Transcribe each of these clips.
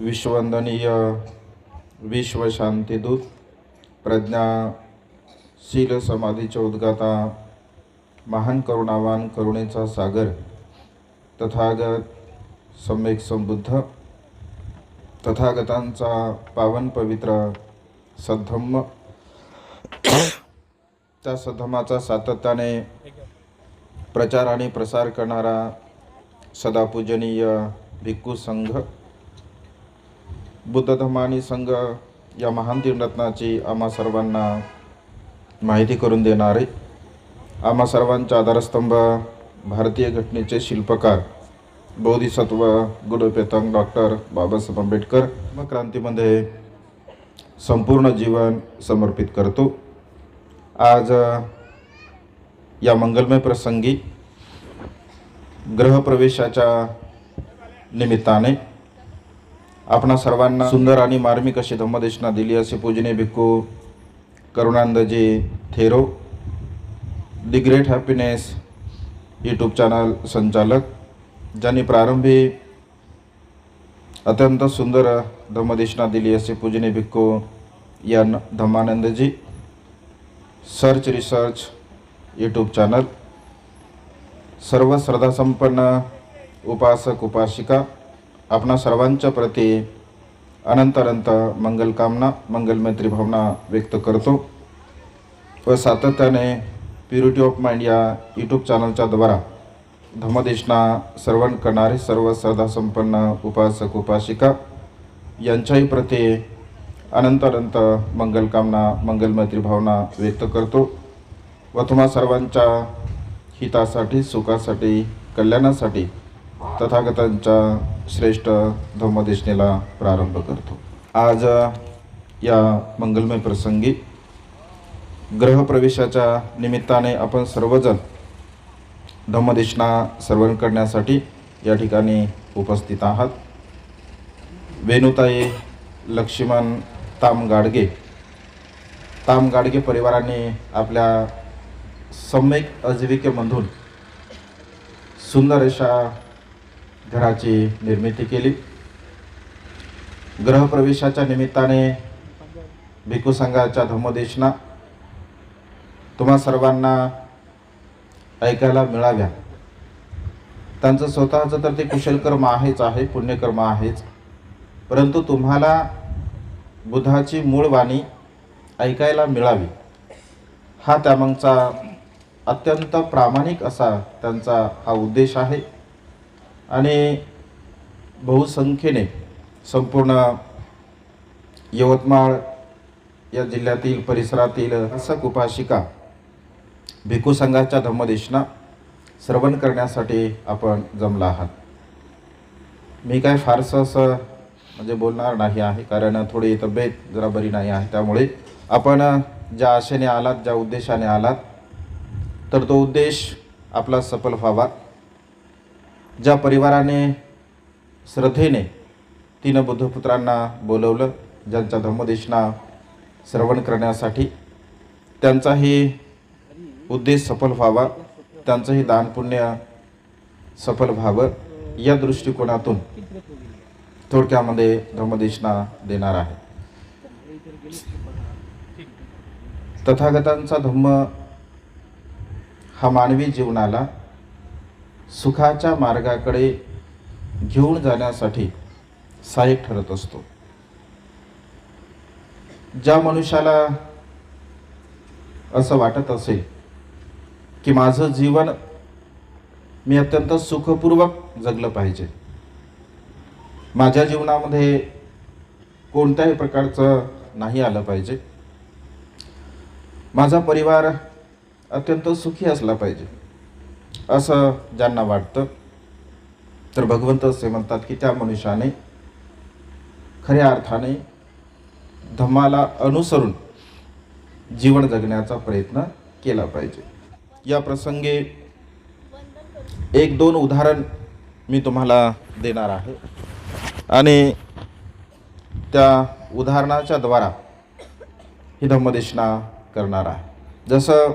विश्ववंदनीय विश्व शांतिदूत प्रज्ञाशील समाधीचे उद्गाता महान करुणावान करुणेचा सागर तथागत सम्यक संबुद्ध तथागतांचा पावन पवित्र सद्धम्म त्या सद्धम्माचा सातत्याने प्रचार आणि प्रसार करणारा सदापूजनीय भिक्खू संघ बुद्ध धम्म आणि संघ या महान तीनरत्नाची आम्हा सर्वांना माहिती करून देणारे आम्हा सर्वांचा आधारस्तंभ भारतीय घटनेचे शिल्पकार बोधिसत्व गुरुपेतंग डॉक्टर बाबासाहेब आंबेडकर क्रांतीमध्ये संपूर्ण जीवन समर्पित करतो। आज या मंगलमय प्रसंगी गृहप्रवेशाच्या निमित्ताने आपणा सर्वांना सुंदर आणि मार्मिक अशी धम्मदेशना दिली असे पूजनीय भिक्खू Karunanandji Thero the great happiness YouTube channel संचालक, ज्यांनी प्रारंभी अत्यंत सुंदर धम्मदेशना दिली असे पूजनीय भिक्खू N Dhammanandji search research YouTube channel, सर्व श्रद्धासंपन्न उपासक उपासिका आपणा सर्वांच्या प्रती अनंत अनंत मंगलकामना मंगलमैत्री भावना व्यक्त करतो व सातत्याने प्युरिटी ऑफ माइंड या यूट्यूब चॅनलच्या द्वारा धम्मदेशना श्रवण करणारे सर्व श्रद्धासंपन्न उपासक उपासिका यांच्याही प्रती अनंत अनंत मंगलकामना मंगलमैत्री भावना व्यक्त करतो व तुम्हा सर्वांच्या हितासाठी सुखासाठी कल्याणासाठी तथागतांच्या श्रेष्ठ धम्मदेशनेला प्रारंभ करतो। आज या मंगलमय प्रसंगी गृहप्रवेशाच्या निमित्ताने आपण सर्वजण धम्मदेशना श्रवण करण्यासाठी या ठिकाणी उपस्थित आहात। वेणुताई लक्ष्मण तामगाडगे परिवाराने आपल्या सम्यक आजीविकेमधून सुंदर अशा घराची निर्मिती केली। गृहप्रवेशाच्या निमित्ताने भिक्खू संघाच्या धम्मदेशना तुम्हा सर्वांना ऐकायला मिळाव्या। त्यांचं स्वतःचं तर ते कुशलकर्म आहेच आहे, पुण्यकर्म आहेच, परंतु तुम्हाला बुद्धाची मूळ वाणी ऐकायला मिळावी हा त्यामागचा अत्यंत प्रामाणिक असा त्यांचा हा उद्देश आहे। आणि बहुसंख्येने संपूर्ण यवतमाळ या जिल्ह्यातील परिसरातील उपासक उपासिका भिक्खू संघाच्या धम्मदेशना श्रवण करण्यासाठी आपण जमला आहात। मी काय फारसं असं म्हणजे बोलणार नाही आहे, कारण थोडी तब्येत जरा बरी नाही आहे, त्यामुळे आपण ज्या आशेने आलात, ज्या उद्देशाने आलात, तर तो उद्देश आपला सफल व्हावा। ज्या परिवाराने श्रद्धेने 3 बुद्धपुत्रांना बोलवलं, ज्यांच्या धम्मदेशना श्रवण करण्यासाठी, त्यांचाही उद्देश सफल व्हावा, त्यांचंही दानपुण्य सफल व्हावं, या दृष्टिकोनातून थोडक्यामध्ये धम्मदेशना देणार आहे। तथागतांचा धम्म हा मानवी जीवनाला सुखाच्या मार्गाकडे घेऊन जाण्यासाठी सहाय्यक ठरत असतो। ज्या मनुष्याला असं वाटत असेल की माझं जीवन मी अत्यंत सुखपूर्वक जगलं पाहिजे, माझ्या जीवनामध्ये कोणत्याही प्रकारचं नाही आलं पाहिजे, माझा परिवार अत्यंत सुखी असला पाहिजे, असं ज्यांना वाटतं, तर भगवंत असे म्हणतात की त्या मनुष्याने खऱ्या अर्थाने धम्माला अनुसरून जीवन जगण्याचा प्रयत्न केला पाहिजे। या प्रसंगी 1-2 उदाहरण मी तुम्हाला देणार आहे आणि त्या उदाहरणाच्या द्वारा ही धम्मदेशना करणार आहे। जसं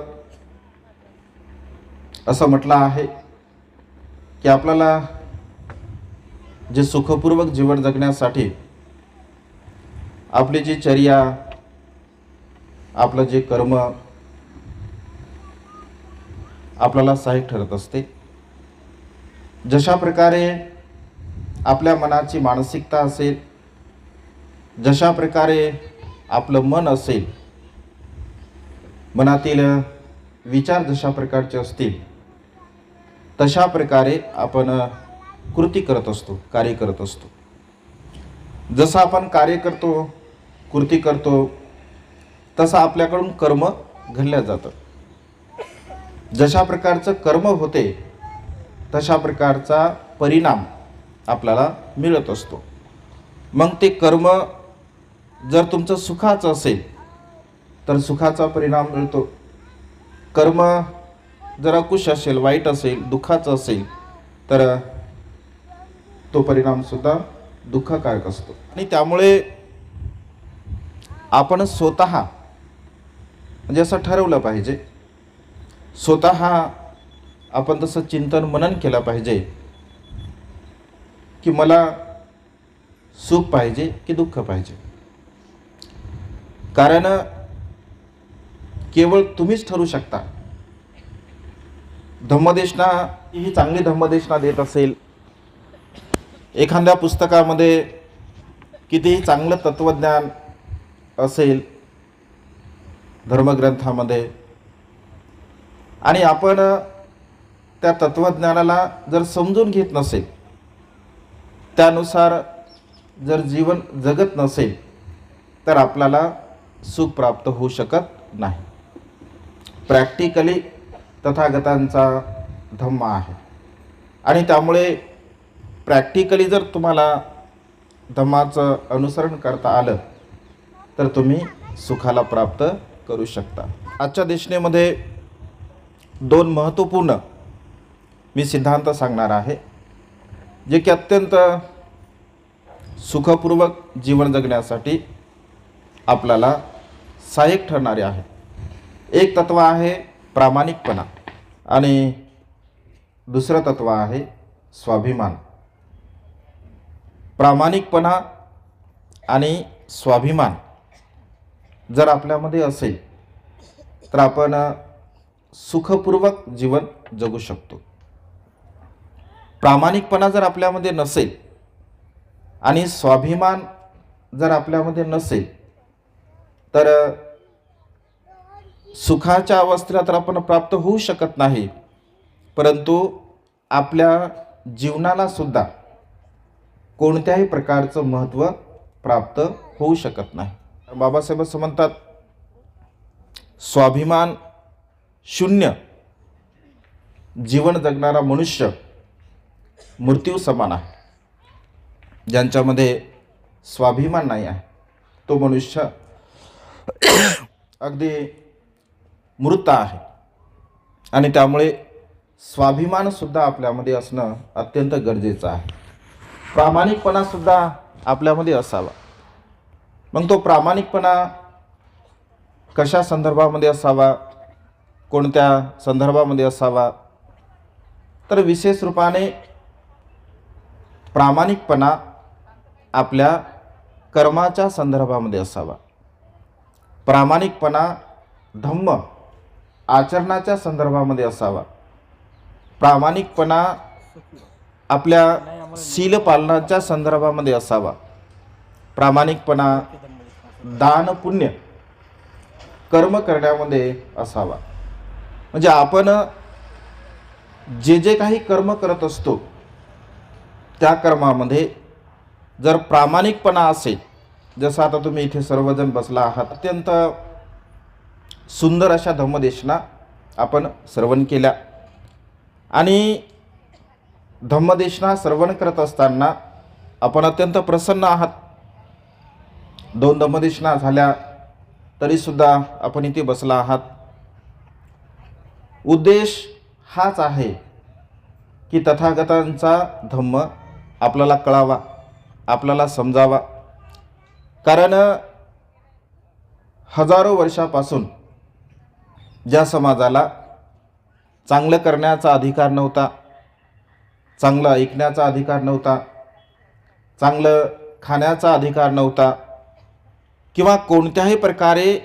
असं म्हटलं आहे की आपल्याला जे सुखपूर्वक जीवन जगण्यासाठी आपली जी चर्या, आपलं जे कर्म आपल्याला सहाय्यक ठरत असते. जशा प्रकारे आपल्या मनाची मानसिकता असेल, जशा प्रकारे आपलं मन असेल, मनातील विचार जशा प्रकारचे असतील, तशा प्रकारे आपण कृती करत असतो, कार्य करत असतो. जसं आपण कार्य करतो, कृती करतो, तसं आपल्याकडून कर्म घडलं जातं. जशा प्रकारचं कर्म होते तशा प्रकारचा परिणाम आपल्याला मिळत असतो. मग ते कर्म जर तुमचं सुखाचं असेल तर सुखाचा परिणाम मिळतो. कर्म जर अकुश असेल, वाईट असेल, दुःखाचं असेल तर तो परिणाम सुद्धा दुःखकारक असतो. आणि त्यामुळे आपण स्वतः म्हणजे असं ठरवलं पाहिजे, स्वतः आपण तसं चिंतन मनन केलं पाहिजे की मला सुख पाहिजे की दुःख पाहिजे. कारण केवळ तुम्हीच ठरवू शकता. धम्मदेशना ही चांगली धम्मदेशना देत असेल, एखाद्या पुस्तकामध्ये कितीही चांगलं तत्वज्ञान असेल धर्मग्रंथामध्ये, आणि आपण त्या तत्वज्ञानाला जर समजून घेत नसेल, त्यानुसार जर जीवन जगत नसेल, तर आपल्याला सुख प्राप्त होऊ शकत नाही. प्रॅक्टिकली तथागतांचा धम्म आहे आणि त्यामुळे प्रॅक्टिकली जर तुम्हाला धम्माचं अनुसरण करता आलं तर तुम्ही सुखाला प्राप्त करू शकता. आजच्या देशनेमध्ये दोन महत्त्वपूर्ण मी सिद्धांत सांगणार आहे, जे की अत्यंत सुखपूर्वक जीवन जगण्यासाठी आपल्याला सहाय्यक ठरणारे आहे. एक तत्व आहे प्रामाणिकपणा आणि दुसरं तत्व आहे स्वाभिमान. प्रामाणिकपणा आणि स्वाभिमान जर आपल्यामध्ये असेल तर आपण सुखपूर्वक जीवन जगू शकतो. प्रामाणिकपणा जर आपल्यामध्ये नसेल आणि स्वाभिमान जर आपल्यामध्ये नसेल तर सुखाच्या अवस्थेला तर आपण प्राप्त होऊ शकत नाही, परंतु आपल्या जीवनाला सुद्धा कोणत्याही प्रकारचं महत्त्व प्राप्त होऊ शकत नाही. बाबासाहेब असं म्हणतात, स्वाभिमान शून्य जीवन जगणारा मनुष्य मृत्यू समान आहे. ज्यांच्यामध्ये स्वाभिमान नाही आहे तो मनुष्य अगदी मृत आहे. आणि त्यामुळे स्वाभिमानसुद्धा आपल्यामध्ये असणं अत्यंत गरजेचं आहे. प्रामाणिकपणासुद्धा आपल्यामध्ये असावा. मग तो प्रामाणिकपणा कशा संदर्भामध्ये असावा, कोणत्या संदर्भामध्ये असावा, तर विशेष रूपाने प्रामाणिकपणा आपल्या कर्माच्या संदर्भामध्ये असावा. प्रामाणिकपणा धम्म आचरणाच्या संदर्भामध्ये असावा. प्रामाणिकपणा आपल्या शील पालनाच्या संदर्भामध्ये असावा. प्रामाणिकपणा दान पुण्य कर्म करण्यामध्ये असावा. म्हणजे आपण जे जे काही कर्म करत असतो त्या कर्मामध्ये जर प्रामाणिकपणा असेल, जसं आता तुम्ही इथे सर्वजण बसला आहात, अत्यंत सुंदर अशा धम्मदेशना आपण श्रवण केल्या आणि धम्मदेशना श्रवण करत असताना आपण अत्यंत प्रसन्न आहात. 2 धम्मदेशना झाल्या तरीसुद्धा आपण इथे बसला आहात. उद्देश हाच आहे की तथागतांचा धम्म आपल्याला कळावा, आपल्याला समजावा. कारण हजारो वर्षापासून ज्या समाजाला चांगलं करण्याचा अधिकार नव्हता, चांगलं ऐकण्याचा अधिकार नव्हता, चांगलं खाण्याचा अधिकार नव्हता, किंवा कोणत्याही प्रकारे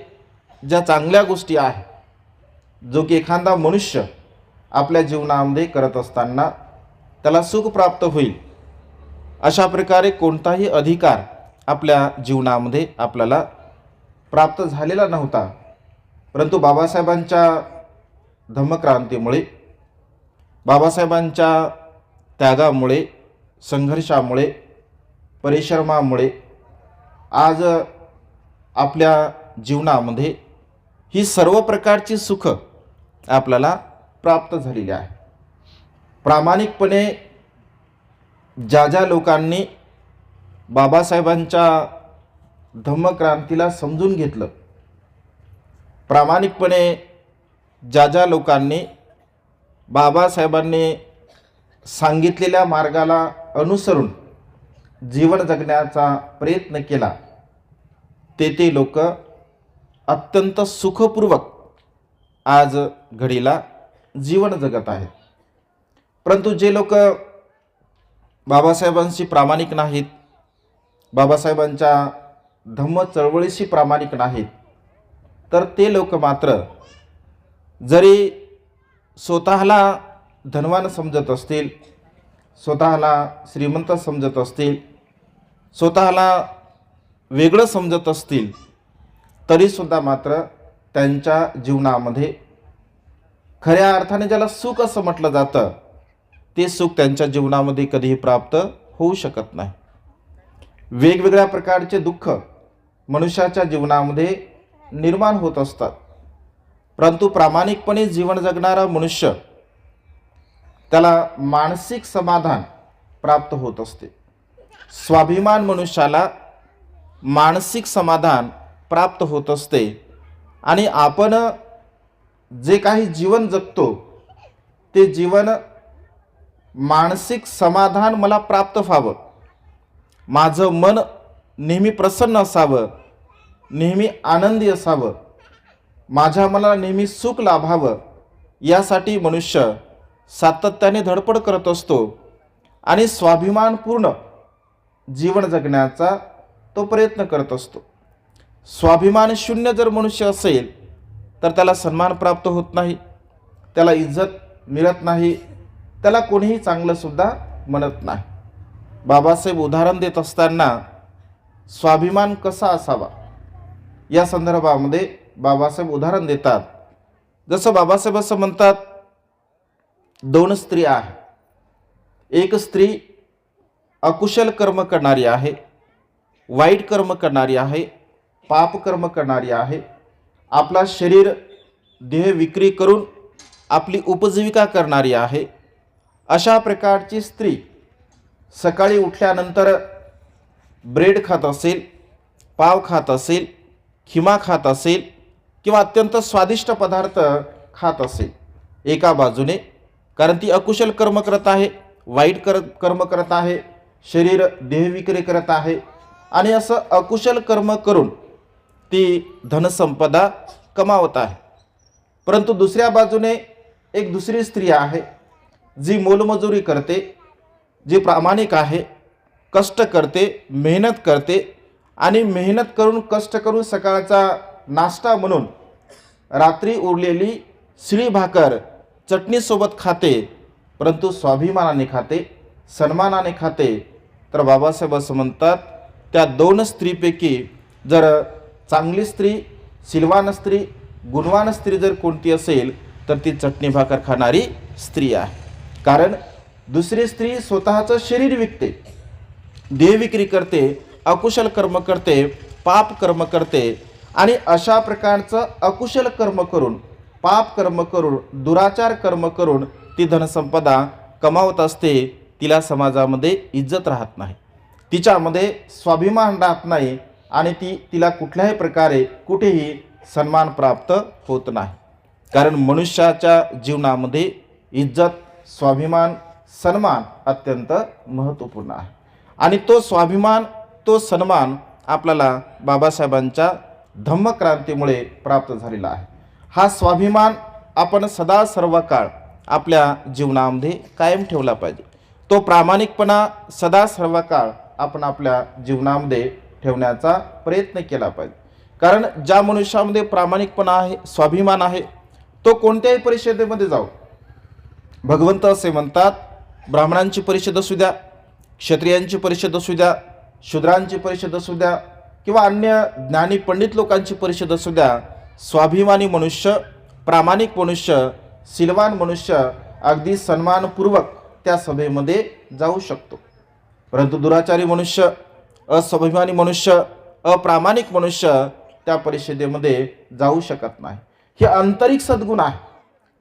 ज्या चांगल्या गोष्टी आहेत जो की एखादा मनुष्य आपल्या जीवनामध्ये करत असताना त्याला सुख प्राप्त होईल, अशा प्रकारे कोणताही अधिकार आपल्या जीवनामध्ये आपल्याला प्राप्त झालेला नव्हता. परंतु बाबासाहेबांच्या धम्मक्रांतीमुळे, बाबासाहेबांच्या त्यागामुळे, संघर्षामुळे, परिश्रमामुळे आज आपल्या जीवनामध्ये ही सर्व प्रकारची सुख आपल्याला प्राप्त झालेली आहे. प्रामाणिकपणे ज्या लोकांनी बाबासाहेबांच्या धम्मक्रांतीला समजून घेतलं, प्रामाणिकपणे ज्या लोकांनी बाबासाहेबांनी सांगितलेल्या मार्गाला अनुसरून जीवन जगण्याचा प्रयत्न केला, ते लोक अत्यंत सुखपूर्वक आज घडीला जीवन जगत आहेत. परंतु जे लोक बाबासाहेबांशी प्रामाणिक नाहीत, बाबासाहेबांच्या धम्म चळवळीशी प्रामाणिक नाहीत, तर ते लोक मात्र जरी स्वतःला धनवान समजत असतील, स्वतःला श्रीमंत समजत असतील, स्वतःला वेगळं समजत असतील, तरीसुद्धा मात्र त्यांच्या जीवनामध्ये खऱ्या अर्थाने ज्याला सुख असं म्हटलं जातं ते सुख त्यांच्या जीवनामध्ये कधीही प्राप्त होऊ शकत नाही. वेगवेगळ्या प्रकारचे दुःख मनुष्याच्या जीवनामध्ये निर्माण होत असतात, परंतु प्रामाणिकपणे जीवन जगणारा मनुष्य त्याला मानसिक समाधान प्राप्त होत असते. स्वाभिमान मनुष्याला मानसिक समाधान प्राप्त होत असते आणि आपण जे काही जीवन जगतो ते जीवन मानसिक समाधान मला प्राप्त व्हावं, माझं मन नेहमी प्रसन्न असावं, नेहमी आनंदी असावं, माझ्या मनाला नेहमी सुख लाभावं, यासाठी मनुष्य सातत्याने धडपड करत असतो आणि स्वाभिमानपूर्ण जीवन जगण्याचा तो प्रयत्न करत असतो. स्वाभिमान शून्य जर मनुष्य असेल तर त्याला सन्मान प्राप्त होत नाही, त्याला इज्जत मिळत नाही, त्याला कोणीही चांगलं सुद्धा म्हणत नाही. बाबासाहेब उदाहरण देत असताना स्वाभिमान कसा असावा या संदर्भामध्ये बाबासाहेब उदाहरण देतात. जसं बाबासाहेब असं म्हणतात, दोन स्त्रिया आहेत. एक स्त्री अकुशल कर्म करणारी आहे, वाईट कर्म करणारी आहे, पाप कर्म करणारी आहे, आपला शरीर देह विक्री करून आपली उपजीविका करणारी आहे. अशा प्रकारची स्त्री सकाळी उठल्यानंतर ब्रेड खात असेल, पाव खात असेल, खिमा खात असेल किंवा अत्यंत स्वादिष्ट पदार्थ खात असेल एका बाजूने, कारण ती अकुशल कर्म करत आहे, वाईट कर्म करत आहे, शरीर देहविक्री करत आहे आणि असं अकुशल कर्म करून ती धनसंपदा कमावत आहे. परंतु दुसऱ्या बाजूने एक दुसरी स्त्री आहे जी मोलमजुरी करते, जी प्रामाणिक आहे, कष्ट करते, मेहनत करते आणि मेहनत करून कष्ट करून सकाळचा नाश्ता म्हणून रात्री उरलेली शिळी भाकर चटणीसोबत खाते, परंतु स्वाभिमानाने खाते, सन्मानाने खाते. तर बाबासाहेब असं म्हणतात, त्या दोन स्त्रीपैकी जर चांगली स्त्री, शीलवान स्त्री, गुणवान स्त्री जर कोणती असेल तर ती चटणी भाकर खाणारी स्त्री आहे. कारण दुसरी स्त्री स्वतःचं शरीर विकते, देह विक्री करते, अकुशल कर्म करते, पाप कर्म करते आणि अशा प्रकारचं अकुशल कर्म करून, पाप कर्म करून, दुराचार कर्म करून ती धनसंपदा कमावत असते. तिला समाजामध्ये इज्जत राहत नाही, तिच्यामध्ये स्वाभिमान राहत नाही आणि तिला कुठल्याही प्रकारे कुठेही सन्मान प्राप्त होत नाही. कारण मनुष्याच्या जीवनामध्ये इज्जत, स्वाभिमान, सन्मान अत्यंत महत्त्वपूर्ण आहे आणि तो स्वाभिमान, तो सन्मान आपल्याला बाबासाहेबांच्या धम्मक्रांतीमुळे प्राप्त झालेला आहे. हा स्वाभिमान आपण सदा सर्व काळ आपल्या जीवनामध्ये कायम ठेवला पाहिजे. तो प्रामाणिकपणा सदा सर्व काळ आपण आपल्या जीवनामध्ये ठेवण्याचा प्रयत्न केला पाहिजे. कारण ज्या मनुष्यामध्ये प्रामाणिकपणा आहे, स्वाभिमान आहे, तो कोणत्याही परिषदेमध्ये जाऊ. भगवंत असे म्हणतात, ब्राह्मणांची परिषद असू द्या, क्षत्रियांची परिषद असू द्या, शूद्रांची परिषद असू द्या किंवा अन्य ज्ञानी पंडित लोकांची परिषद असू द्या, स्वाभिमानी मनुष्य, प्रामाणिक मनुष्य, शीलवान मनुष्य अगदी सन्मानपूर्वक त्या सभेमध्ये जाऊ शकतो. परंतु दुराचारी मनुष्य, अस्वाभिमानी मनुष्य, अप्रामाणिक मनुष्य त्या परिषदेमध्ये जाऊ शकत नाही. हे आंतरिक सद्गुण आहे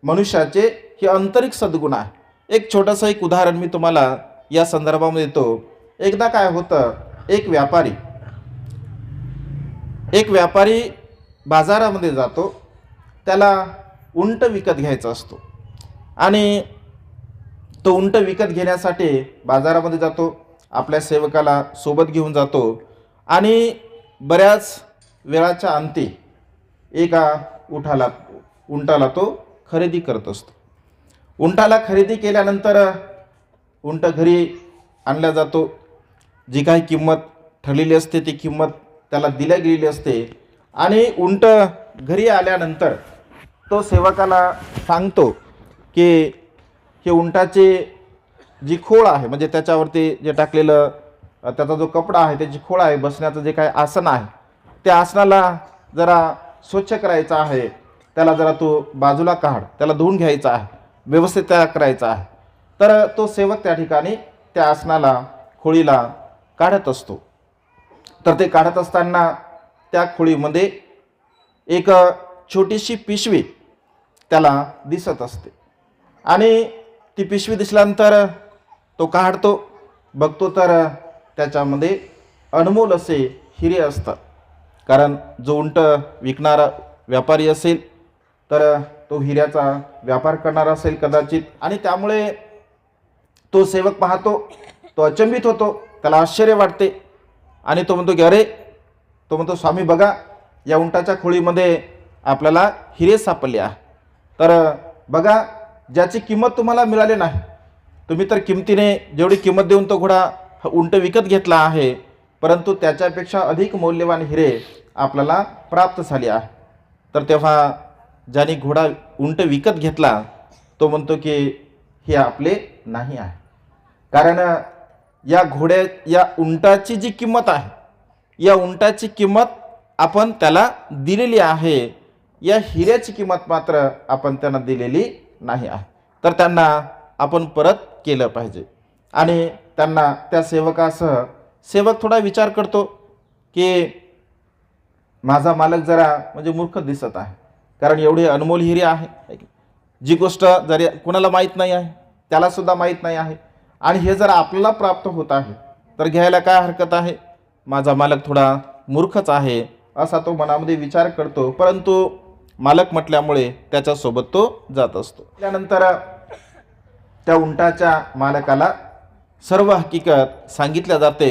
मनुष्याचे, हे आंतरिक सद्गुण आहे. एक छोटंसं एक उदाहरण मी तुम्हाला या संदर्भामध्ये देतो. एकदा काय होतं, एक व्यापारी बाजारामध्ये जातो. त्याला उंट विकत घ्यायचा असतो आणि तो उंट विकत घेण्यासाठी बाजारामध्ये जातो. आपल्या सेवकाला सोबत घेऊन जातो आणि बऱ्याच वेळाच्या अंती एका उंटाला तो खरेदी करत असतो. उंटाला खरेदी केल्यानंतर उंट घरी आणला जातो. जी काही किंमत ठरलेली असते ती किंमत त्याला दिल्या गेलेली असते आणि उंट घरी आल्यानंतर तो सेवकाला सांगतो की हे उंटाचे जी खोळ आहे, म्हणजे त्याच्यावरती जे टाकलेलं त्याचा जो कपडा आहे, त्याची खोळ आहे, बसण्याचं जे काही आसन आहे, त्या आसनाला जरा स्वच्छ करायचं आहे. त्याला जरा तो बाजूला काढ, त्याला धुवून घ्यायचा आहे, व्यवस्थित तयार करायचा आहे. तर तो सेवक त्या ठिकाणी त्या आसनाला, खोळीला काढत असतो. तर ते काढत असताना त्या खोळीमध्ये एक छोटीशी पिशवी त्याला दिसत असते आणि ती पिशवी दिसल्यानंतर तो काढतो, बघतो तर त्याच्यामध्ये अनमोल असे हिरे असतात. कारण जो उंट विकणारा व्यापारी असेल तर तो हिऱ्याचा व्यापार करणारा असेल कदाचित, आणि त्यामुळे तो सेवक पाहतो, तो अचंबित होतो, त्याला आश्चर्य वाटते आणि तो म्हणतो की अरे, तो म्हणतो स्वामी बघा, या उंटाच्या खोळीमध्ये आपल्याला हिरे सापडले आहे. तर बघा, ज्याची किंमत तुम्हाला मिळाली नाही, तुम्ही तर किमतीने जेवढी किंमत देऊन तो घोडा उंट विकत घेतला आहे, परंतु त्याच्यापेक्षा अधिक मौल्यवान हिरे आपल्याला प्राप्त झाले आहे. तर तेव्हा ज्याने उंट विकत घेतला तो म्हणतो की हे आपले नाही आहे. कारण या उंटाची जी किंमत आहे, या उंटाची किंमत आपण त्याला दिलेली आहे, या हिऱ्याची किंमत मात्र आपण त्यांना दिलेली नाही आहे. तर त्यांना आपण परत केलं पाहिजे. आणि त्यांना त्या सेवकासह सेवक थोडा विचार करतो की माझा मालक जरा म्हणजे मूर्ख दिसत आहे, कारण एवढे अनमोल हिरे आहे, जी गोष्ट जरी कोणाला माहीत नाही आहे, त्यालासुद्धा माहीत नाही आहे, आणि हे जर आपल्याला प्राप्त होत आहे तर घ्यायला काय हरकत आहे. माझा मालक थोडा मूर्खच आहे असा तो मनामध्ये विचार करतो. परंतु मालक म्हटल्यामुळे त्याच्यासोबत तो जात असतो. त्यानंतर त्या उंटाच्या मालकाला सर्व हकीकत सांगितल्या जाते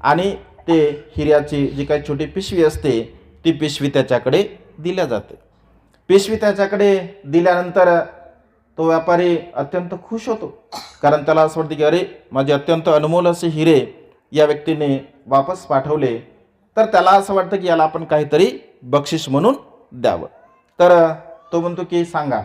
आणि ते हिऱ्याची जी काही छोटी पिशवी असते ती पिशवी त्याच्याकडे दिल्या जाते. पिशवी त्याच्याकडे दिल्यानंतर तो व्यापारी अत्यंत खुश होतो, कारण त्याला असं वाटतं की अरे, माझे अत्यंत अनमोल असे हिरे या व्यक्तीने वापस पाठवले, तर त्याला असं वाटतं की याला आपण काहीतरी बक्षीस म्हणून द्यावं. तर तो म्हणतो की सांगा,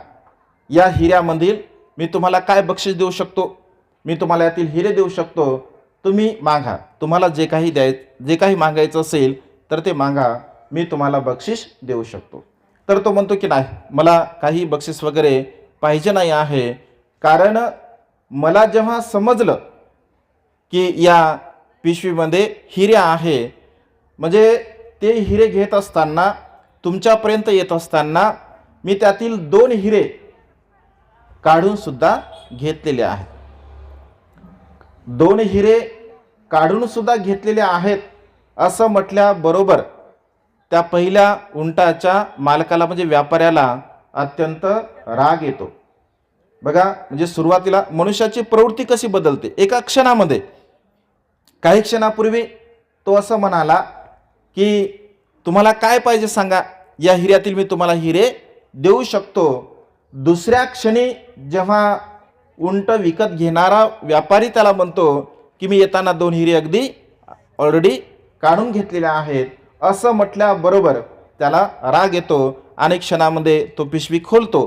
या हिऱ्यामधील मी तुम्हाला काय बक्षीस देऊ शकतो, मी तुम्हाला यातील हिरे देऊ शकतो, तुम्ही मागा, तुम्हाला जे काही मागायचं असेल तर ते मागा, मी तुम्हाला बक्षीस देऊ शकतो. तर तो म्हणतो की नाही, मला काही बक्षीस वगैरे पाहिजे नाही आहे, कारण मला जेव्हा समजलं की या पिशवीमध्ये हिरे आहे, म्हणजे ते हिरे घेत असताना, तुमच्यापर्यंत येत असताना मी त्यातील 2 हिरे काढून सुद्धा घेतलेले आहेत. 2 हिरे काढून सुद्धा घेतलेले आहेत असं म्हटल्याबरोबर त्या पहिल्या उंटाच्या मालकाला म्हणजे व्यापाऱ्याला अत्यंत राग येतो. बघा, म्हणजे सुरुवातीला मनुष्याची प्रवृत्ती कशी बदलते एका क्षणामध्ये. काही क्षणापूर्वी तो असं म्हणाला की तुम्हाला काय पाहिजे सांगा, या हिऱ्यातील मी तुम्हाला हिरे देऊ शकतो. दुसऱ्या क्षणी जेव्हा उंट विकत घेणारा व्यापारी त्याला म्हणतो की मी येताना 2 हिरे अगदी ऑलरेडी काढून घेतलेल्या आहेत असं म्हटल्याबरोबर त्याला राग येतो आणि क्षणामध्ये तो पिशवी खोलतो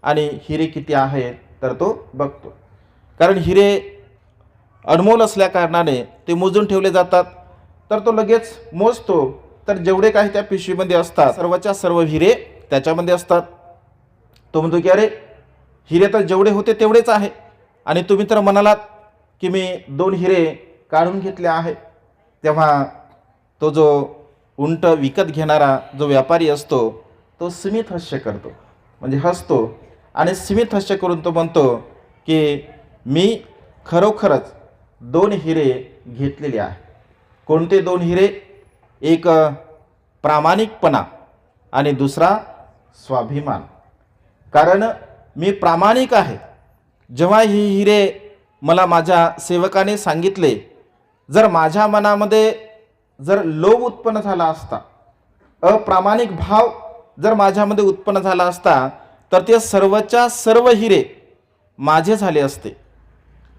आणि हिरे किती आहेत तर तो बघतो. कारण हिरे अनमोल असल्या कारणाने ते मोजून ठेवले जातात. तर तो लगेच मोजतो, तर जेवढे काही त्या पिशवीमध्ये असतात सर्वच्या सर्व हिरे त्याच्यामध्ये असतात. तो म्हणतो की अरे हिरे तर जेवढे होते तेवढेच आहे आणि तुम्ही तर म्हणालात की मी 2 हिरे काढून घेतले आहे. तेव्हा तो जो उंट विकत घेणारा जो व्यापारी असतो तो स्मित हास्य करतो, म्हणजे हसतो आणि स्मित हास्य करून तो म्हणतो की मी खरोखरच 2 हिरे घेतलेले आहे. कोणते 2 हिरे? एक प्रामाणिकपणा आणि दुसरा स्वाभिमान. कारण मी प्रामाणिक आहे. जेव्हा ही हिरे मला माझ्या सेवकाने सांगितले, जर माझ्या मनामध्ये जर लोभ उत्पन्न झाला असता, अप्रामाणिक भाव जर माझ्यामध्ये उत्पन्न झाला असता, तर ते सर्वच्या सर्व हिरे माझे झाले असते.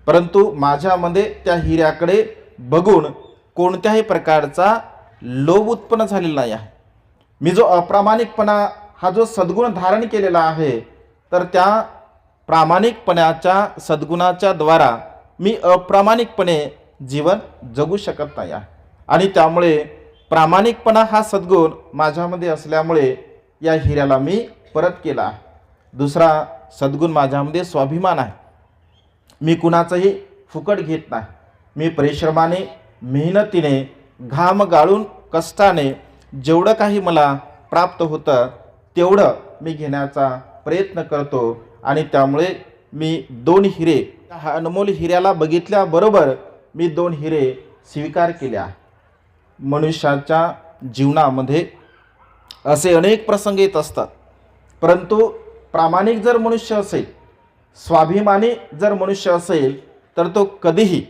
परंतु माझ्यामध्ये त्या हिऱ्याकडे बघून कोणत्याही प्रकारचा लोभ उत्पन्न झालेला नाही आहे. मी जो अप्रामाणिकपणा हा जो सद्गुण धारण केलेला आहे, तर त्या प्रामाणिकपणाच्या सद्गुणाच्या द्वारा मी अप्रामाणिकपणे जीवन जगू शकत नाही आहे. आणि त्यामुळे प्रामाणिकपणा हा सद्गुण माझ्यामध्ये असल्यामुळे या हिऱ्याला मी परत केला. दुसरा सद्गुण माझ्यामध्ये स्वाभिमान आहे. मी कुणाचंही फुकट घेत नाही. मी परिश्रमाने, मेहनतीने, घाम गाळून, कष्टाने जेवढं काही मला प्राप्त होतं तेवढं मी घेण्याचा प्रयत्न करतो. आणि त्यामुळे मी 2 हिरे, हा अनमोल हिऱ्याला बघितल्याबरोबर मी 2 हिरे स्वीकार केले आहे. मनुष्याच्या जीवनामध्ये असे अनेक प्रसंग येत असतात, परंतु प्रामाणिक जर मनुष्य असेल, स्वाभिमानी जर मनुष्य असेल, तर तो कधीही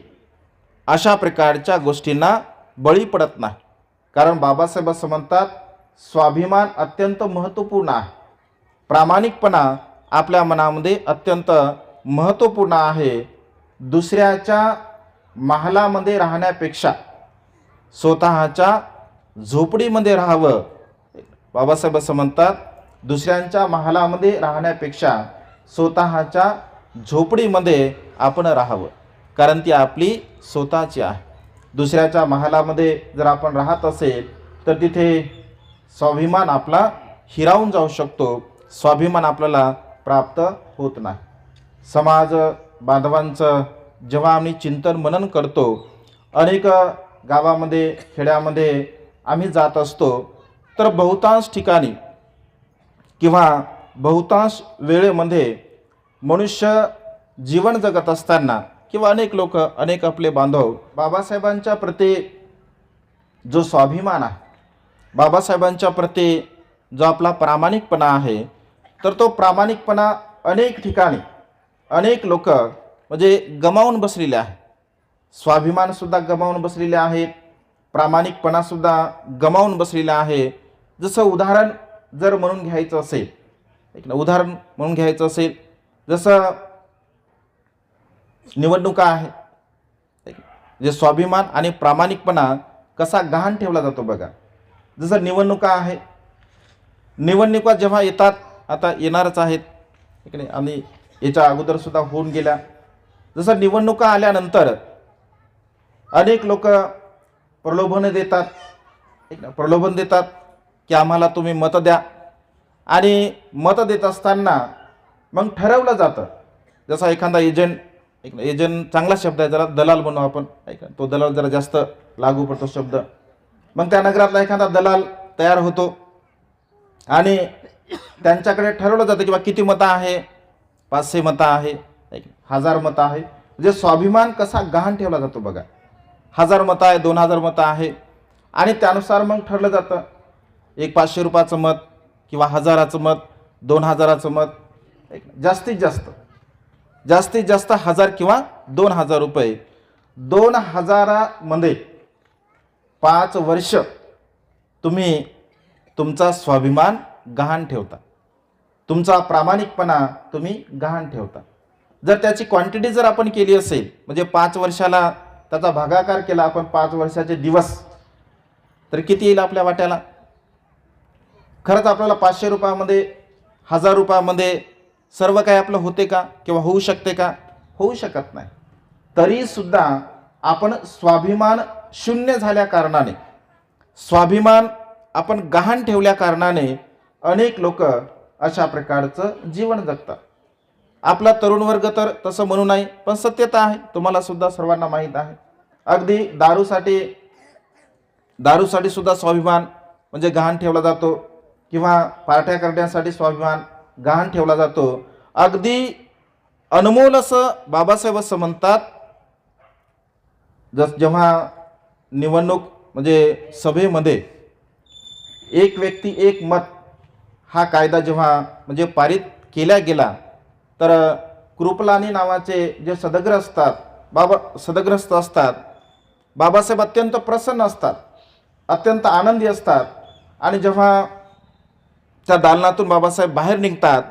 अशा प्रकारच्या गोष्टींना बळी पडत नाही. कारण बाबासाहेब असं म्हणतात, स्वाभिमान अत्यंत महत्त्वपूर्ण आहे. प्रामाणिकपणा आपल्या मनामध्ये अत्यंत महत्त्वपूर्ण आहे. दुसऱ्याच्या महालामध्ये राहण्यापेक्षा स्वतःच्या झोपडीमध्ये राहावं. बाबासाहेब असं म्हणतात, दुसऱ्यांच्या महालामध्ये राहण्यापेक्षा स्वतःच्या झोपडीमध्ये आपण राहावं, कारण ती आपली स्वतःची आहे. दुसऱ्याच्या महालामध्ये जर आपण राहत असेल तर तिथे स्वाभिमान आपला हिरावून जाऊ शकतो, स्वाभिमान आपल्याला प्राप्त होत नाही. समाज बांधवांचं जेव्हा आम्ही चिंतन मनन करतो, अनेक गावामध्ये, खेड्यामध्ये आम्ही जात असतो, तर बहुतांश ठिकाणी किंवा बहुतांश वेळेमध्ये मनुष्य जीवन जगत असताना किंवा अनेक लोक, अनेक आपले बांधव बाबासाहेबांच्या प्रती जो स्वाभिमान आहे, बाबासाहेबांच्या प्रती जो आपला प्रामाणिकपणा आहे, तर तो प्रामाणिकपणा अनेक ठिकाणी अनेक लोक म्हणजे गमावून बसलेले आहे. स्वाभिमानसुद्धा गमावून बसलेले आहेत, प्रामाणिकपणासुद्धा गमावून बसलेले आहे. जसं उदाहरण जर म्हणून घ्यायचं असेल, उदाहरण म्हणून घ्यायचं असेल, जसं निवडणुका आहे, जे स्वाभिमान आणि प्रामाणिकपणा कसा गहाण ठेवला जातो बघा. जसं निवडणुका आहे, निवडणुका जेव्हा येतात, आता येणारच आहेत, आणि याच्या अगोदर सुद्धा होऊन गेल्या. जसं निवडणुका आल्यानंतर अनेक लोक प्रलोभन देतात, की आम्हाला तुम्ही मतं द्या. आणि मतं देत असताना मग ठरवलं जातं, जसा एखादा एजंट चांगला शब्द आहे, जरा दलाल म्हणू आपण, तो दलाल जरा जास्त लागू पडतो शब्द. मग त्या नगरातला एखादा दलाल तयार होतो आणि त्यांच्याकडे ठरवलं जातं की बा किती मतं आहे, 500 मतं आहे, 1000 मतं आहे. म्हणजे स्वाभिमान कसा गहाण ठेवला जातो बघा. 1000 मतं आहे, 2000 मतं आहे, आणि त्यानुसार मग ठरलं जातं एक 500 रुपयाचं मत किंवा 1000चं मत, 2000चं मत, जास्तीत जास्त 1000 किंवा 2000 रुपये. 2000मध्ये 5 वर्ष तुम्ही तुमचा स्वाभिमान गहाण ठेवता, तुमचा प्रामाणिकपणा तुम्ही गहाण ठेवता. जर त्याची क्वांटिटी जर आपण केली असेल, म्हणजे 5 वर्षाला त्याचा भागाकार केला आपण, 5 वर्षाचे दिवस, तर किती येईल आपल्या वाट्याला? खरंच आपल्याला 500 रुपयामध्ये 1000 रुपयामध्ये सर्व काही आपलं होते का किंवा होऊ शकते का? होऊ शकत नाही. तरीसुद्धा आपण स्वाभिमान शून्य झाल्या कारणाने, स्वाभिमान आपण गहाण ठेवल्या कारणाने अनेक लोक अशा प्रकारचं जीवन जगतात. आपला तरुण वर्ग तर तसं म्हणू नाही, पण सत्यता आहे, तुम्हाला सुद्धा सर्वांना माहीत आहे. अगदी दारूसाठी सुद्धा स्वाभिमान म्हणजे गहाण ठेवला जातो, किंवा पार्ट्या करण्यासाठी स्वाभिमान गहाण ठेवला जातो. अगदी अनमोल असं बाबासाहेब असं म्हणतात, जेव्हा निवडणूक म्हणजे सभेमध्ये एक व्यक्ती एक मत हा कायदा जेव्हा म्हणजे पारित केला गेला, तर कृपलानी नावाचे जे सदग्रस्त असतात, बाबासाहेब अत्यंत प्रसन्न असतात, अत्यंत आनंदी असतात. आणि जेव्हा त्या दालनातून बाबासाहेब बाहेर निघतात,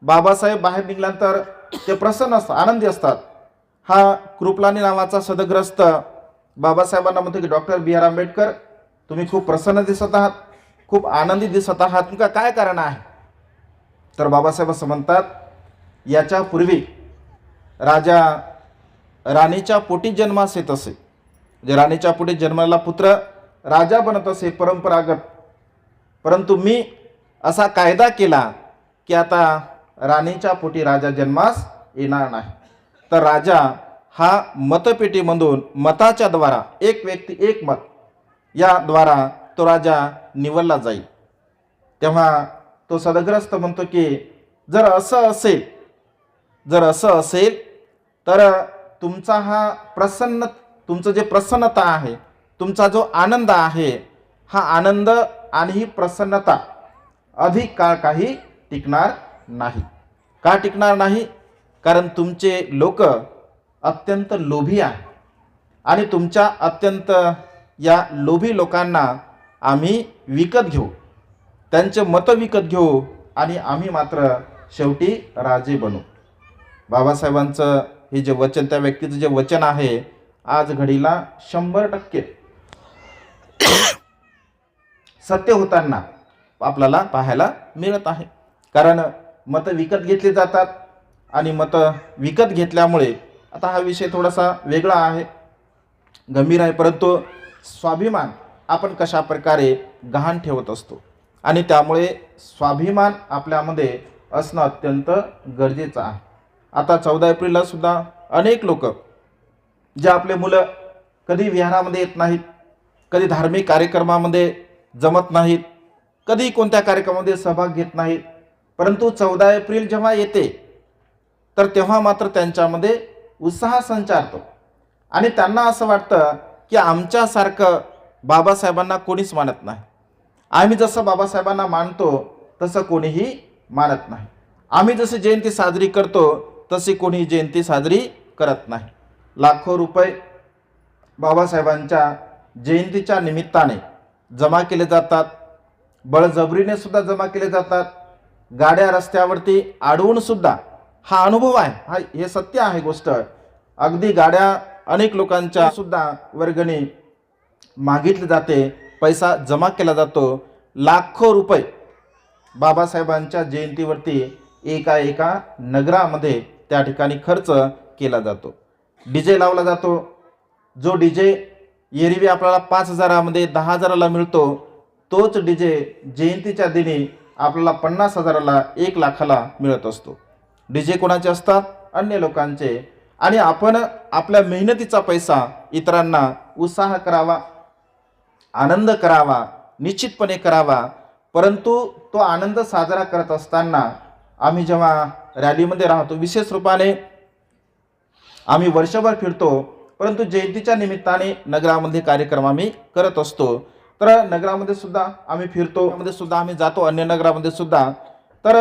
बाबासाहेब बाहेर निघाल्यानंतर ते प्रसन्न असतात, आनंदी असतात. हा कृपलानी नावाचा सदग्रस्त बाबासाहेबांना म्हणतो की डॉक्टर बी आर आंबेडकर, तुम्ही खूप प्रसन्न दिसत आहात, खूप आनंदी दिसत आहात, तुमका काय कारण आहे? तर बाबासाहेब असं म्हणतात, याच्यापूर्वी राजा राणीच्या पोटी जन्मास येत असे, जे राणीच्या पोटी जन्माला पुत्र राजा बनत असे परंपरागत, परंतु मी असा कायदा केला की आता राणीच्या पोटी राजा जन्मास येणार नाही. तर राजा हा मतपेटीमधून मताच्या द्वारा, एक व्यक्ती एक मत या द्वारा तो राजा निवडला जाईल. तेव्हा तो सदग्रस्त म्हणतो की जर असं असेल तर तुमचं जे प्रसन्नता आहे, तुमचा जो आनंद आहे, हा आनंद आणि ही प्रसन्नता अधिक काळ काही टिकणार नाही. का टिकणार नाही? कारण तुमचे लोक अत्यंत लोभी आहे, आणि तुमच्या अत्यंत या लोभी लोकांना आम्ही विकत घेऊ, त्यांचे मतं विकत घेऊ, आणि आम्ही मात्र शेवटी राजे बनू. बाबासाहेबांचं हे जे वचन, त्या व्यक्तीचं जे वचन आहे, आज घडीला 100% सत्य होताना आपल्याला पाहायला मिळत आहे. कारण मतं विकत घेतली जातात, आणि मतं विकत घेतल्यामुळे आता हा विषय थोडासा वेगळा आहे, गंभीर आहे, परंतु स्वाभिमान आपण कशा प्रकारे गहाण ठेवत असतो, आणि त्यामुळे स्वाभिमान आपल्यामध्ये असणं अत्यंत गरजेचं आहे. आता 14 एप्रिलला सुद्धा अनेक लोक जे आपले मुलं कधी विहारामध्ये येत नाहीत, कधी धार्मिक कार्यक्रमामध्ये जमत नाहीत, कधी कोणत्या कार्यक्रमामध्ये सहभाग घेत नाहीत, परंतु 14 एप्रिल जेव्हा येते तर तेव्हा मात्र त्यांच्यामध्ये उत्साह संचारतो, आणि त्यांना असं वाटतं की आमच्यासारखं बाबासाहेबांना कोणीच मानत नाही. आम्ही जसं बाबासाहेबांना मानतो तसं कोणीही मानत नाही. आम्ही जशी जयंती साजरी करतो तशी कोणी जयंती साजरी करत नाही. लाखो रुपये बाबासाहेबांच्या जयंतीच्या निमित्ताने जमा केले जातात, बळजबरीने सुद्धा जमा केले जातात, गाड्या रस्त्यावरती अडवून सुद्धा, हा अनुभव आहे, हे सत्य आहे गोष्ट. अगदी गाड्या अनेक लोकांच्या सुद्धा वर्गणी मागितली जाते, पैसा जमा केला जातो. लाखो रुपये बाबासाहेबांच्या जयंतीवरती एका नगरामध्ये त्या ठिकाणी खर्च केला जातो. डीजे लावला जातो, जो डीजे एरवी आपल्याला 5,000मध्ये 10,000ला मिळतो, तोच डीजे जयंतीच्या दिनी आपल्याला 50,000ला 1,00,000ला मिळत असतो. डीजे कोणाचे असतात? अन्य लोकांचे. आणि आपण आपल्या मेहनतीचा पैसा इतरांना उत्साह करावा, आनंद करावा, निश्चितपणे करावा, परंतु तो आनंद साजरा करत असताना आम्ही जेव्हा रॅलीमध्ये राहतो, विशेष रूपाने आम्ही वर्षभर फिरतो, परंतु जयंतीच्या निमित्ताने नगरामध्ये कार्यक्रम आम्ही करत असतो. तर नगरामध्ये सुद्धा आम्ही फिरतो, मध्ये सुद्धा आम्ही जातो, अन्य नगरामध्ये सुद्धा. तर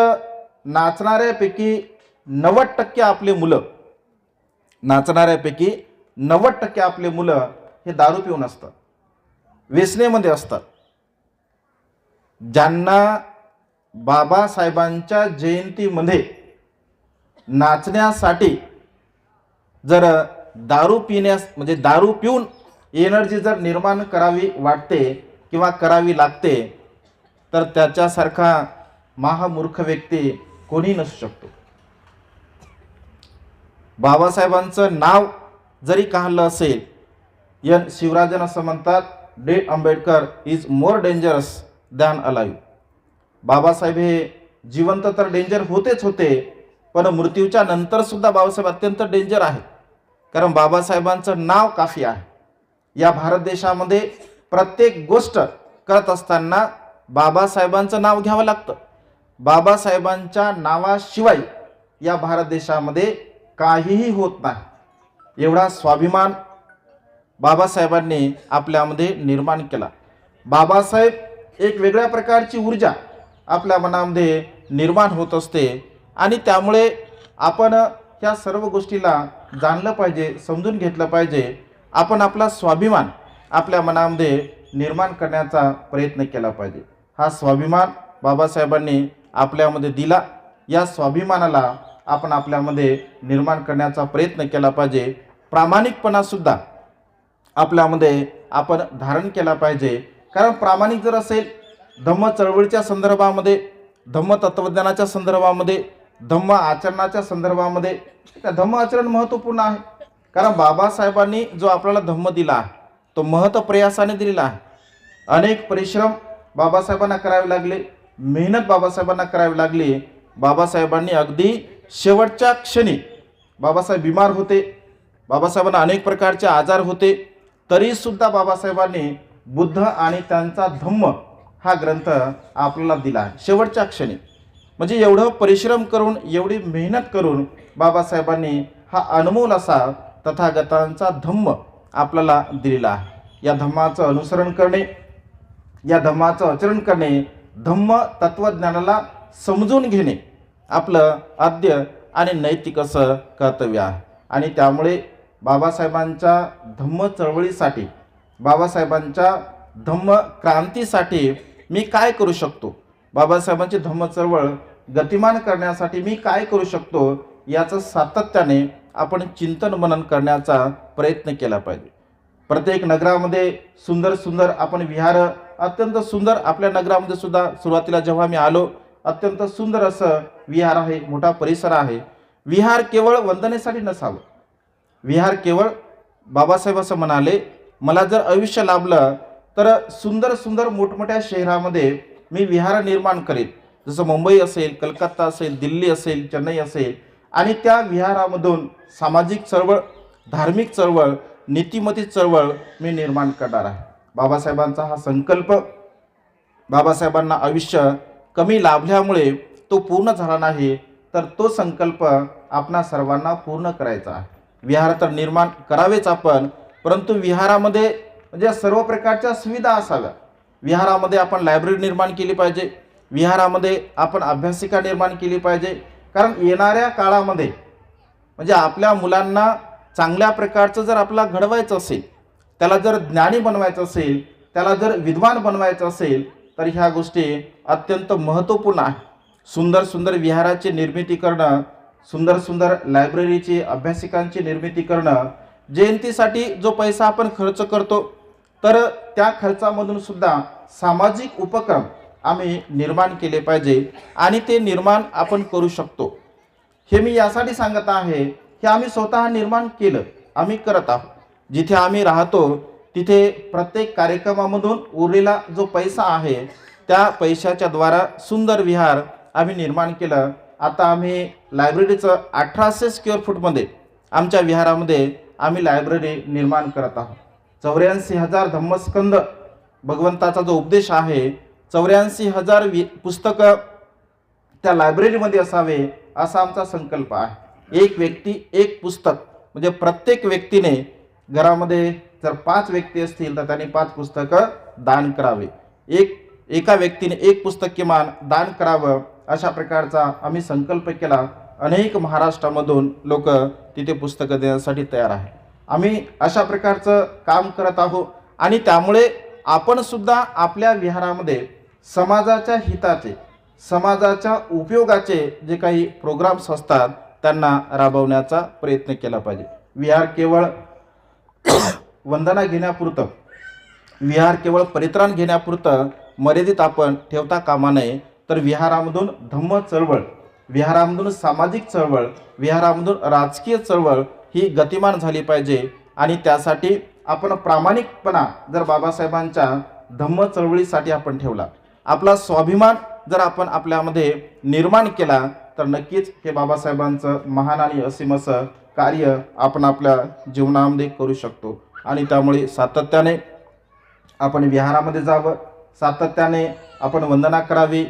नाचणाऱ्यापैकी 90% आपले मुलं, नाचणाऱ्यापैकी 90% आपले मुलं हे दारू पिऊन असतात, व्यसनेमध्ये असतात. ज्यांना बाबासाहेबांच्या जयंतीमध्ये नाचण्यासाठी जर दारू पिण्यास म्हणजे दारू पिऊन एनर्जी जर निर्माण करावी वाटते, किंवा करावी लागते, तर त्याच्यासारखा महामूर्ख व्यक्ती कोणी नसू शकतो. बाबासाहेबांचं नाव जरी काढलं असेल, एन शिवराजन असं म्हणतात, dead Ambedkar is more dangerous than alive. Babasaheb हे जिवंत तर डेंजर होतेच होते, पण मृत्यूच्या नंतर सुद्धा बाबासाहेब अत्यंत डेंजर आहेत. कारण बाबासाहेबांचं नाव काफी आहे. या भारत देशामध्ये प्रत्येक गोष्ट करत असताना बाबासाहेबांचं नाव घ्यावं लागतं. बाबासाहेबांच्या नावाशिवाय या भारत देशामध्ये काहीही होत नाही. एवढा स्वाभिमान बाबासाहेबांनी आपल्यामध्ये निर्माण केला. बाबासाहेब एक वेगळ्या प्रकारची ऊर्जा आपल्या मनामध्ये निर्माण होत असते आणि त्यामुळे आपण ह्या सर्व गोष्टीला जाणलं पाहिजे, समजून घेतलं पाहिजे. आपण आपला स्वाभिमान आपल्या मनामध्ये निर्माण करण्याचा प्रयत्न केला पाहिजे. हा स्वाभिमान बाबासाहेबांनी आपल्यामध्ये दिला. या स्वाभिमानाला आपण आपल्यामध्ये निर्माण करण्याचा प्रयत्न केला पाहिजे. प्रामाणिकपणासुद्धा आपल्यामध्ये आपण धारण केला पाहिजे. कारण प्रामाणिक जर असेल, धम्म चळवळीच्या संदर्भामध्ये, धम्म तत्त्वज्ञानाच्या संदर्भामध्ये, धम्म आचरणाच्या संदर्भामध्ये, त्या धम्म आचरण महत्त्वपूर्ण आहे. कारण बाबासाहेबांनी जो आपल्याला धम्म दिला आहे तो महत् प्रयासाने दिलेला आहे. अनेक परिश्रम बाबासाहेबांना करावे लागले, मेहनत बाबासाहेबांना करावी लागली. बाबासाहेबांनी अगदी शेवटच्या क्षणी, बाबासाहेब बिमार होते, बाबासाहेबांना अनेक प्रकारचे आजार होते, तरीसुद्धा बाबासाहेबांनी बुद्ध आणि त्यांचा धम्म हा ग्रंथ आपल्याला दिला आहे शेवटच्या क्षणी. म्हणजे एवढं परिश्रम करून, एवढी मेहनत करून बाबासाहेबांनी हा अनमोल असा तथागतांचा धम्म आपल्याला दिलेला आहे. या धम्माचं अनुसरण करणे, या धम्माचं आचरण करणे, धम्म तत्त्वज्ञानाला समजून घेणे आपलं आद्य आणि नैतिक असं कर्तव्य आहे. आणि त्यामुळे बाबासाहेबांच्या धम्म चळवळीसाठी, बाबासाहेबांच्या धम्म क्रांतीसाठी मी काय करू शकतो, बाबासाहेबांची धम्म चळवळ गतिमान करण्यासाठी मी काय करू शकतो, याचं सातत्याने आपण चिंतन मनन करण्याचा प्रयत्न केला पाहिजे. प्रत्येक नगरामध्ये सुंदर सुंदर आपण विहार, अत्यंत सुंदर आपल्या नगरामध्ये सुद्धा सुरुवातीला जेव्हा मी आलो, अत्यंत सुंदर असं विहार आहे, मोठा परिसर आहे. विहार केवळ वंदनेसाठी नसावं. विहार केवळ, बाबासाहेब असं म्हणाले, मला जर आयुष्य लाभलं तर सुंदर सुंदर मोठमोठ्या शहरामध्ये मी विहार निर्माण करेन, जसं मुंबई असेल, कलकत्ता असेल, दिल्ली असेल, चेन्नई असेल. आणि त्या विहारामधून सामाजिक चळवळ, धार्मिक चळवळ, नीतिमती चळवळ मी निर्माण करणार आहे. बाबासाहेबांचा हा संकल्प, बाबासाहेबांना आयुष्य कमी लाभल्यामुळे तो पूर्ण झाला नाही, तर तो संकल्प आपणा सर्वांना पूर्ण करायचा आहे. विहार तर निर्माण करावेच आपण, परंतु विहारामध्ये म्हणजे सर्व प्रकारच्या सुविधा असाव्या. विहारामध्ये आपण लायब्ररी निर्माण केली पाहिजे, विहारामध्ये आपण अभ्यासिका निर्माण केली पाहिजे. कारण येणाऱ्या काळामध्ये म्हणजे आपल्या मुलांना चांगल्या प्रकारचं जर आपल्याला घडवायचं असेल, त्याला जर ज्ञानी बनवायचं असेल, त्याला जर विद्वान बनवायचं असेल, तर ह्या गोष्टी अत्यंत महत्त्वपूर्ण आहे. सुंदर सुंदर विहाराची निर्मिती करणं, सुंदर सुंदर लायब्ररीची, अभ्यासिकांची निर्मिती करणं, जयंतीसाठी जो पैसा आपण खर्च करतो, तर त्या खर्चामधून सुद्धा सामाजिक उपक्रम आम्ही निर्माण केले पाहिजे आणि ते निर्माण आपण करू शकतो. हे मी यासाठी सांगत आहे की आम्ही स्वतः निर्माण केलं, आम्ही करत आहोत. जिथे आम्ही राहतो तिथे प्रत्येक कार्यक्रमामधून उरलेला जो पैसा आहे, त्या पैशाच्या द्वारा सुंदर विहार आम्ही निर्माण केलं. आता आम्ही लायब्ररीचं 1800 स्क्वेअर फूटमध्ये आमच्या विहारामध्ये आम्ही लायब्ररी निर्माण करत आहोत. 84,000 धम्मस्कंद भगवंताचा जो उपदेश आहे, 84,000 पुस्तकं त्या लायब्ररीमध्ये असावे असा आमचा संकल्प आहे. एक व्यक्ती एक पुस्तक, म्हणजे प्रत्येक व्यक्तीने घरामध्ये जर 5 व्यक्ती असतील तर त्यांनी 5 पुस्तकं दान करावे. एका व्यक्तीने एक पुस्तक किमान दान करावं, अशा प्रकारचा आम्ही संकल्प केला. अनेक महाराष्ट्रामधून लोक तिथे पुस्तकं देण्यासाठी तयार आहे. आम्ही अशा प्रकारचं काम करत आहोत आणि त्यामुळे आपण सुद्धा आपल्या विहारामध्ये समाजाच्या हिताचे, समाजाच्या उपयोगाचे जे काही प्रोग्राम्स असतात त्यांना राबवण्याचा प्रयत्न केला पाहिजे. विहार केवळ वंदना घेण्यापुरतं विहार केवळ परित्राण घेण्यापुरतं मर्यादित आपण ठेवता कामा नये, तर विहारामधून धम्म चळवळ, विहारामधून सामाजिक चळवळ, विहारामधून राजकीय चळवळ ही गतिमान झाली पाहिजे. आणि त्यासाठी आपण प्रामाणिकपणा जर बाबासाहेबांच्या धम्म चळवळीसाठी आपण ठेवला, आपला स्वाभिमान जर आपण आपल्यामध्ये निर्माण केला, तर नक्कीच हे बाबासाहेबांचं महान आणि असीम असं कार्य आपण आपल्या जीवनामध्ये करू शकतो. आणि त्यामुळे सातत्याने आपण विहारामध्ये जावं, सातत्याने आपण वंदना करावी,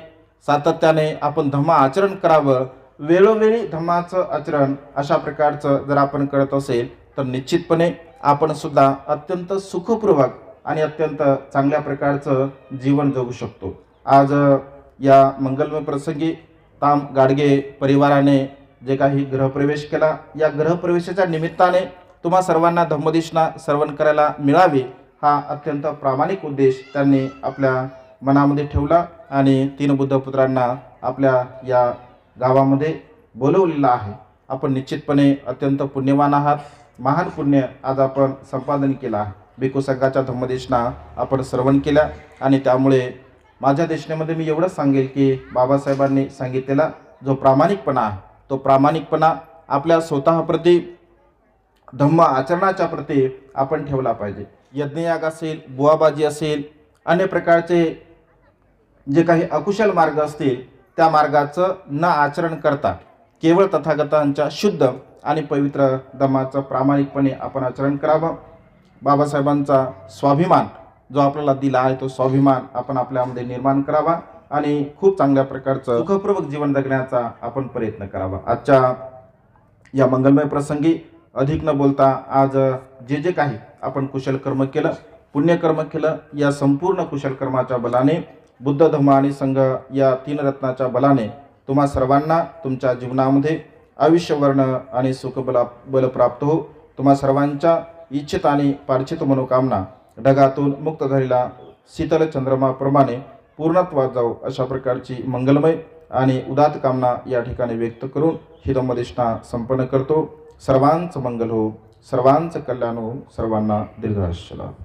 सातत्याने आपण धम्म आचरण करावं. वेळोवेळी धम्माचं आचरण अशा प्रकारचं जर आपण करत असेल, तर निश्चितपणे आपण सुद्धा अत्यंत सुखपूर्वक आणि अत्यंत चांगल्या प्रकारचं जीवन जगू शकतो. आज या मंगलमय प्रसंगी ताम गाडगे परिवाराने जे काही गृहप्रवेश केला, या गृहप्रवेशाच्या निमित्ताने तुम्हा सर्वांना धम्मदेशना श्रवण करायला मिळावे, हा अत्यंत प्रामाणिक उद्देश त्यांनी आपल्या मनामध्ये ठेवला आणि 3 बुद्धपुत्रांना आपल्या या गावामध्ये बोलवलेलं आहे. आपण निश्चितपणे अत्यंत पुण्यवान आहात. महान पुण्य आज आपण संपादन केलं आहे. भिक्खू संघाच्या धम्मदेशना आपण श्रवण केल्या आणि त्यामुळे माझ्या देशनेमध्ये मी एवढंच सांगेल की बाबासाहेबांनी सांगितलेला जो प्रामाणिकपणा आहे, तो प्रामाणिकपणा आपल्या स्वतःप्रती, धम्म आचरणाच्या प्रती आपण ठेवला पाहिजे. यज्ञयाग असेल, बुवाबाजी असेल, अन्य प्रकारचे जे काही अकुशल मार्ग असतील, त्या मार्गाचं न आचरण करता केवळ तथागतांच्या शुद्ध आणि पवित्र धम्माचं प्रामाणिकपणे आपण आचरण करावं. बाबासाहेबांचा स्वाभिमान जो आपल्याला दिला आहे, तो स्वाभिमान आपण आपल्यामध्ये निर्माण करावा आणि खूप चांगल्या प्रकारचं सुखपूर्वक जीवन जगण्याचा आपण प्रयत्न करावा. आजच्या या मंगलमय प्रसंगी अधिक न बोलता आज जे जे काही आपण कुशल कर्म केलं, पुण्यकर्म केलं, या संपूर्ण कुशल कर्माच्या बलाने, बुद्ध धम्म आणि संघ या 3 रत्नाच्या बलाने तुम्हा सर्वांना तुमच्या जीवनामध्ये आयुष्यवर्ण आणि सुखबल प्राप्त हो. तुम्हा सर्वांच्या इच्छित आणि पार्थित मनोकामना ढगातून मुक्त झालेला शीतल चंद्रमाप्रमाणे पूर्णत्वात जाऊ, अशा प्रकारची मंगलमय आणि उदात्त कामना या ठिकाणी व्यक्त करून ही धम्मदेशना संपन्न करतो. सर्वांचं मंगल हो, सर्वांचं कल्याण हो, सर्वांना दीर्घायुष्य लाभो.